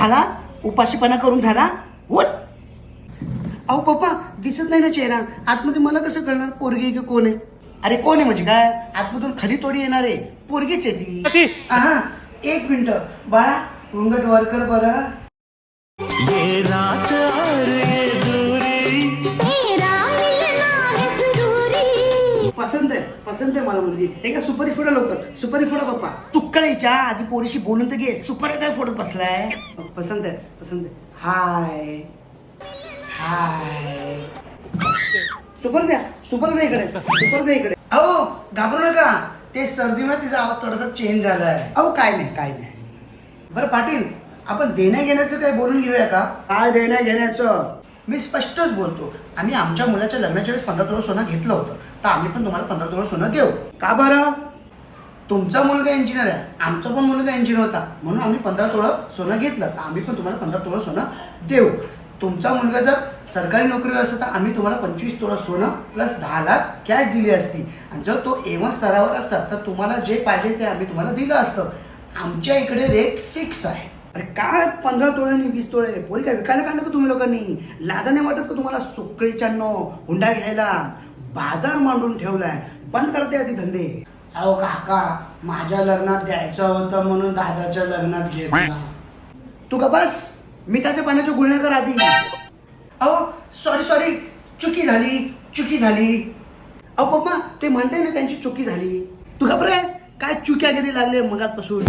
झाला उपाशीपणा करून झाला. उठ. अहो पप्पा दिसत नाही ना चेहरा, आतमध्ये मला कसं कळणार पोरगी की कोण आहे? अरे कोण आहे म्हणजे काय? आतमधून खरी तोडी येणार आहे, पोरगीच आहे ती. हा एक मिनिट बाळा, घुंगट वर कर बरं. ये रात और ये दूरी, पसंत आहे मला मुलगी. हे का सुपारी फोडा लवकर, सुपारी फोडा पप्पा. चुक्कळीच्या आधी पोरीशी बोलून तर घे, सुपारी काय फोडत बसलाय? पसंत आहे. हाय हाय. सुपर द्या इकडे. अहो घाबरू नका, ते सर्दीमुळे तिचा आवाज थोडासा चेंज झालाय. अहो काय नाही. बरं पाटील, आपण देण्या घेण्याचं काय बोलून घेऊया का? काय देण्या घेण्याचं? मी स्पष्टच बोलतो, आम्ही आमच्या मुलाच्या लग्नाच्या वेळेस 15 तोळा सोनं घेतलं होतं, तर आम्ही पण तुम्हाला 15 तोळा सोनं देऊ. का बरं? तुमचा मुलगा इंजिनियर आहे, आमचा पण मुलगा इंजिनियर होता, म्हणून आम्ही 15 तोळा सोनं घेतलं, तर आम्ही पण तुम्हाला 15 तोळा सोनं देऊ. तुमचा मुलगा जर सरकारी नोकरीवर असता तर आम्ही तुम्हाला 25 तोळा सोनं प्लस 10 लाख कॅश दिली असती. आणि जर तो A1 स्तरावर असता तर तुम्हाला जे पाहिजे ते आम्ही तुम्हाला दिलं असतं. आमच्या इकडे रेट फिक्स आहे. अरे काय 15 तोळे आणि 20 तोळे? पोरी काय विकायला काढलं का तुम्ही लोकांनी? लाजा नाही वाटत का तुम्हाला? सुकळीच्यानो हुंडा घ्यायला बाजार मांडून ठेवलाय, बंद करते आधी धंदे. अहो काका, माझ्या लग्नात द्यायचं होतं म्हणून दादाच्या लग्नात घेतला. तू का बस, मिठाच्या पाण्याच्या गुळण्या कर आधी. अहो सॉरी, चुकी झाली. अहो पप्पा ते म्हणते ना त्यांची चुकी झाली. तू घाबरे काय चुक्यागिरी लागले मगातपासून.